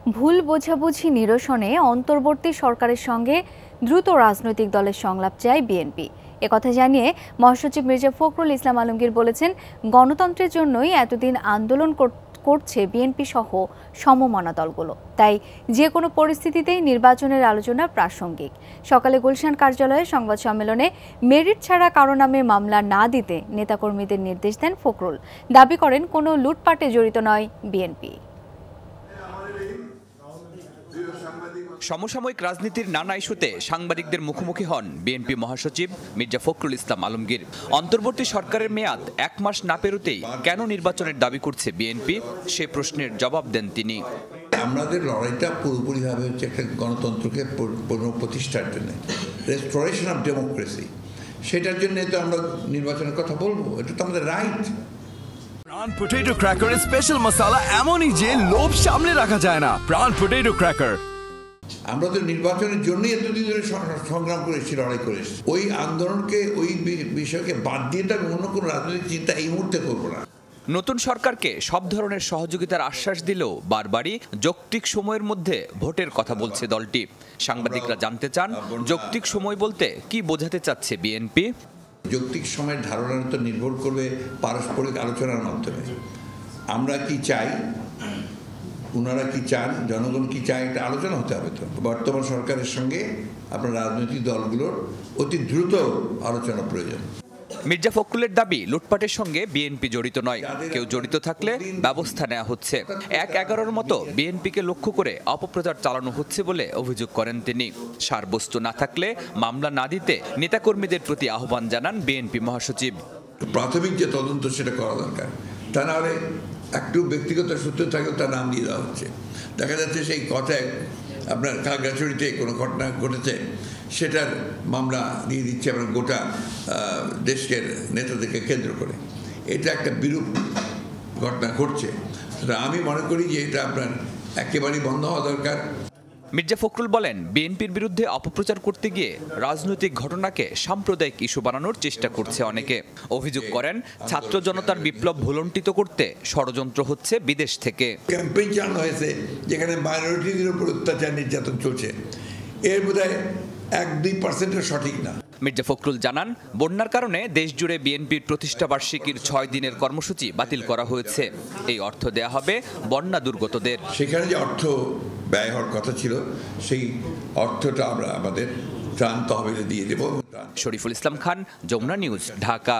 ভুল বোঝাবুঝি নিরসনে অন্তর্বর্তী সরকারের সঙ্গে দ্রুত রাজনৈতিক দলের সংলাপ চায় বিএনপি। একথা জানিয়ে মহাসচিব মির্জা ফখরুল ইসলাম আলমগীর বলেছেন, গণতন্ত্রের জন্যই এতদিন আন্দোলন করছে বিএনপি সহ সমমনা দলগুলো, তাই যে কোনো পরিস্থিতিতেই নির্বাচনের আলোচনা প্রাসঙ্গিক। সকালে গুলশান কার্যালয়ে সংবাদ সম্মেলনে মেরিট ছাড়া কারো নামে মামলা না দিতে নেতাকর্মীদের নির্দেশ দেন ফখরুল। দাবি করেন, কোনো লুটপাটে জড়িত নয় বিএনপি। সমসাময়িক রাজনীতির নানা ইস্যুতে সাংবাদিকদের মুখোমুখি হন বিএনপি মহাসচিব মির্জা ফখরুল ইসলাম আলমগীর। অন্তর্বর্তী সরকারের মেয়াদ 1 মাস না পেরোতেই কেন নির্বাচনের দাবি করছে বিএনপি, সে প্রশ্নের জবাব দেন তিনি। আমাদের লড়াইটা পুরোপুরিভাবে হচ্ছে একটা গণতন্ত্রকে পুনঃপ্রতিষ্ঠার জন্য, রেস্টোরেশন অফ ডেমোক্রেসি। সেটার জন্য তো আমরা নির্বাচনের কথা বলবো, এটা তো আমাদের রাইট। প্রাণ পটেটো ক্র্যাকারের স্পেশাল মশলা এমনই যে লোভ সামলে রাখা যায় না। প্রাণ পটেটো ক্র্যাকার। আমরা তো নির্বাচনের জন্যই এতদিন ধরে সংগ্রাম করেছি, লড়াই করেছি। ওই আন্দোলনকে, ওই বিষয়কে বাদ দিয়ে তো অন্য কোনো রাজনৈতিক চিন্তা এই মুহূর্তে করবো না। নতুন সরকারকে সব ধরনের সহযোগিতার আশ্বাস দিলেও বারবারই যৌক্তিক সময়ের মধ্যে ভোটের কথা বলছে দলটি। সাংবাদিকরা জানতে চান, যৌক্তিক সময় বলতে কি বোঝাতে চাচ্ছে বিএনপি। যৌক্তিক সময়ের ধারণা তো নির্ভর করবে পারস্পরিক আলোচনার মাধ্যমে। আমরা কি চাই, ওনারা কি চান, জনগণ কি চায়, একটা আলোচনা হতে হবে। তো বর্তমান সরকারের সঙ্গে আপনার রাজনৈতিক দলগুলোর অতি দ্রুত আলোচনা প্রয়োজন। মির্জা ফখরুলের দাবি, লুটপাটের সঙ্গে বিএনপি জড়িত নয়, কেউ জড়িত থাকলে ব্যবস্থা নেওয়া হচ্ছে। 1-11-র মতো বিএনপিকে লক্ষ্য করে অপপ্রচার চালানো হচ্ছে বলে অভিযোগ করেন তিনি। সারবস্তু না থাকলে মামলা না দিতে নেতাকর্মীদের প্রতি আহ্বান জানান বিএনপি মহাসচিব। প্রাথমিক যে তদন্ত সেটা করা দরকার, তা না হলে একটু ব্যক্তিগত সূত্র থাকলেও তার নাম দিয়ে দেওয়া হচ্ছে। দেখা যাচ্ছে সেই কথায় আপনার খাগড়াছড়িতে কোনো ঘটনা ঘটেছে, সেটার মামলা দিয়ে দিচ্ছে আপনার গোটা দেশের নেতাদেরকে কেন্দ্র করে। এটা একটা বিরূপ ঘটনা ঘটছে। আমি মনে করি যে এটা আপনার একেবারেই বন্ধ হওয়া দরকার। মির্জা ফখরুল বলেন, বিএনপির বিরুদ্ধে অপপ্রচার করতে গিয়ে রাজনৈতিক ঘটনাকে সাম্প্রদায়িক ইস্যু বানানোর চেষ্টা করছে অনেকে। অভিযোগ করেন, ছাত্র জনতার বিপ্লব ভুলণ্ঠিত করতে ষড়যন্ত্র হচ্ছে বিদেশ থেকে। ক্যাম্পেইন চালানো হয়েছে যেখানে মাইনরিটিদের উপর অত্যাচার নির্যাতন চলছে, এর বোধহয় 1-2% সঠিক না। মির্জা ফখরুল জানান, বন্যার কারণে দেশজুড়ে বিএনপির প্রতিষ্ঠাবার্ষিকীর 6 দিনের কর্মসূচি বাতিল করা হয়েছে। এই অর্থ দেয়া হবে বন্যা দুর্গতদের। সেখানে যে অর্থ ব্যয় হওয়ার কথা ছিল, সেই অর্থটা আমরা আমাদের ত্রাণ তহবিলে দিয়ে দেব। শরীফুল ইসলাম খান, যমুনা নিউজ, ঢাকা।